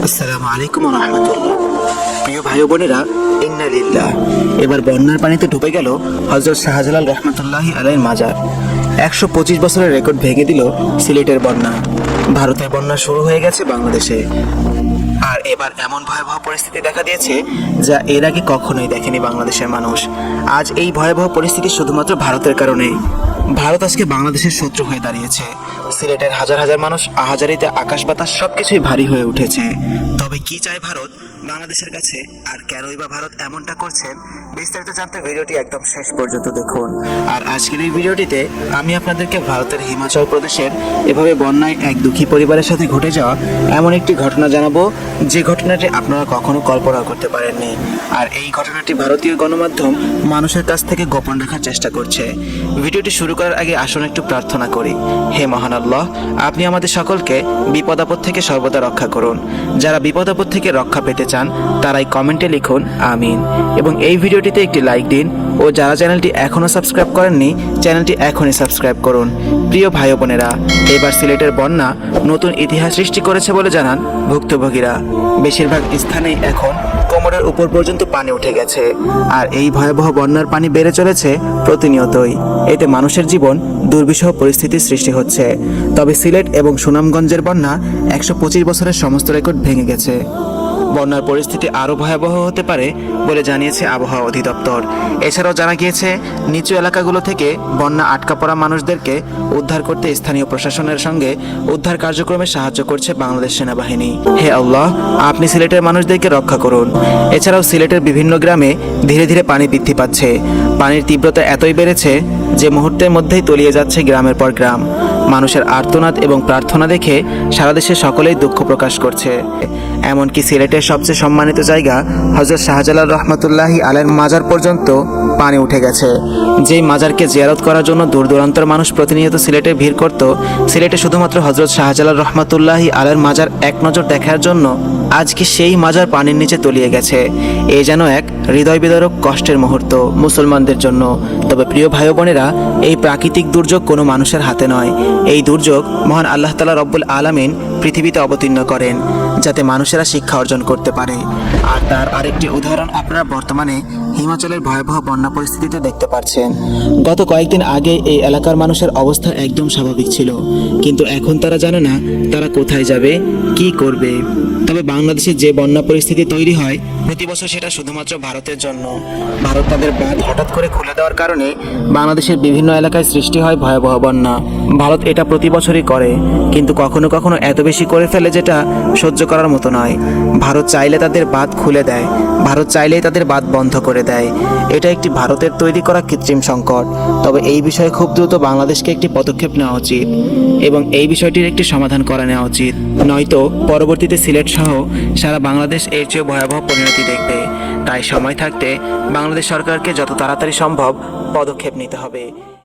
আসসালামু আলাইকুম ওয়া রাহমাতুল্লাহ। প্রিয় ভাই ও বোনেরা, ইন্না লিল্লাহ। এবার বন্যার পানিতে ডুবে গেল হযরত শাহজালাল রহমাতুল্লাহি আলাইহির মাজার। 125 বছরের রেকর্ড ভেঙে দিল সিলেটের বন্যা। ভারতের বন্যা শুরু হয়ে গেছে বাংলাদেশে, আর এবার এমন ভয়াবহ পরিস্থিতি দেখা দিয়েছে যা এর আগে কখনোই দেখেনি বাংলাদেশের মানুষ। আজ এই ভয়াবহ পরিস্থিতি শুধুমাত্র ভারতের কারণেই। ভারত আজকে বাংলাদেশের শত্রু হয়ে দাঁড়িয়েছে। সিলেটের হাজার হাজার মানুষ আহাজারিতে আকাশ বাতাস সবকিছুই ভারী হয়ে উঠেছে। তবে কি চায় ভারত বাংলাদেশের কাছে, আর কেনই বা ভারত এমনটা করছেন, বিস্তারিত জানতে ভিডিওটি একদম শেষ পর্যন্ত দেখুন। আর আজকের এই ভিডিওটিতে আমি আপনাদেরকে ভারতের হিমাচল প্রদেশের এভাবে বন্যায় এক দুঃখী পরিবারের সাথে ঘটে যাওয়া এমন একটি ঘটনা জানাবো, যে ঘটনাটি আপনারা কখনো কল্পনা করতে পারেননি। আর এই ঘটনাটি ভারতীয় গণমাধ্যম মানুষের কাছ থেকে গোপন রাখার চেষ্টা করছে। ভিডিওটি শুরু করার আগে আসুন একটু প্রার্থনা করি। হে মহান আল্লাহ, আপনি আমাদের সকলকে বিপদ আপদ থেকে সর্বদা রক্ষা করুন। যারা বিপদ আপদ থেকে রক্ষা পেতে চান তারাই কমেন্টে লিখুন আমিন, এবং এই ভিডিওটিতে একটি লাইক দিন। ও যারা চ্যানেলটি এখনও সাবস্ক্রাইব করেননি, চ্যানেলটি এখনই সাবস্ক্রাইব করুন। প্রিয় ভাই ও বোনেরা, এবার সিলেটের বন্যা নতুন ইতিহাস সৃষ্টি করেছে বলে জানান ভুক্তভোগীরা। বেশিরভাগ স্থানেই এখন কোমরের উপর পর্যন্ত পানি উঠে গেছে, আর এই ভয়াবহ বন্যার পানি বেড়ে চলেছে প্রতিনিয়তই। এতে মানুষের জীবন দুর্বিষহ পরিস্থিতির সৃষ্টি হচ্ছে। তবে সিলেট এবং সুনামগঞ্জের বন্যা 125 বছরের সমস্ত রেকর্ড ভেঙে গেছে। বন্যার পরিস্থিতি আরও ভয়াবহ হতে পারে বলে জানিয়েছে আবহাওয়া অধিদপ্তর। এছাড়াও জানা গিয়েছে নিচু এলাকাগুলো থেকে বন্যা আটকা পড়া মানুষদেরকে উদ্ধার করতে স্থানীয় প্রশাসনের সঙ্গে উদ্ধার কার্যক্রমে সাহায্য করছে বাংলাদেশ সেনাবাহিনী। হে আল্লাহ, আপনি সিলেটের মানুষদেরকে রক্ষা করুন। এছাড়াও সিলেটের বিভিন্ন গ্রামে ধীরে ধীরে পানি বৃদ্ধি পাচ্ছে। পানির তীব্রতা এতই বেড়েছে যে মুহূর্তের মধ্যেই তলিয়ে যাচ্ছে গ্রামের পর গ্রাম। মানুষের আর্তনাদ এবং প্রার্থনা দেখে সারা দেশে সকলেই দুঃখ প্রকাশ করছে। এমনকি সিলেটের সবচেয়ে সম্মানিত জায়গা হযরত শাহজালাল রহমাতুল্লাহি আলাইহির মাজার পর্যন্ত পানি উঠে গেছে। যেই মাজারকে জিয়ারত করার জন্য দূর দূরান্তের মানুষ প্রতিনিয়ত সিলেটে ভিড় করত, সিলেটে শুধুমাত্র হযরত শাহজালাল রহমাতুল্লাহি আলাইহির মাজার এক নজর দেখার জন্য আজকে সেই মাজার পানির নিচে তলিয়ে গেছে। এই যেন এক হৃদয় বিদারক কষ্টের মুহূর্ত মুসলমানদের জন্য। তবে প্রিয় ভাই বোনেরা, এই প্রাকৃতিক দুর্যোগ কোনো মানুষের হাতে নয়। এই দুর্যোগ মহান আল্লাহ তাআলা রব্বুল আলামিন পৃথিবীতে অবতীর্ণ করেন যাতে মানুষেরা শিক্ষা অর্জন করতে পারে। আর তার আরেকটি উদাহরণ আপনারা বর্তমানে হিমাচলের ভয়াবহ বন্যা পরিস্থিতিতে দেখতে পাচ্ছেন। গত কয়েকদিন আগে এই এলাকার মানুষের অবস্থা একদম স্বাভাবিক ছিল, কিন্তু এখন তারা জানে না তারা কোথায় যাবে, কি করবে। তবে বাংলাদেশে যে বন্যা পরিস্থিতি তৈরি হয় প্রতি বছর, সেটা শুধুমাত্র ভারতের জন্য। ভারত তাদের বাঁধ হঠাৎ করে খুলে দেওয়ার কারণে বাংলাদেশের বিভিন্ন এলাকায় সৃষ্টি হয় ভয়াবহ বন্যা। ভারত এটা প্রতি বছরই করে, কিন্তু কখনো কখনো এত বেশি করে ফেলে যেটা সহ্য করার মতো নয়। ভারত চাইলে তাদের বাঁধ খুলে দেয়, ভারত চাইলেই তাদের বাঁধ বন্ধ করে দেয়। এটা একটি ভারতের তৈরি করা কৃত্রিম সংকট। তবে এই বিষয়ে খুব দ্রুত বাংলাদেশকে একটি পদক্ষেপ নেওয়া উচিত এবং এই বিষয়টির একটি সমাধান করে নেওয়া উচিত। নয়তো পরবর্তীতে সিলেট সহ সারা বাংলাদেশ এর চেয়ে ভয়াবহ পরিণতি দেখবে। তাই সময় থাকতে বাংলাদেশ সরকারকে যত তাড়াতাড়ি সম্ভব পদক্ষেপ নিতে হবে।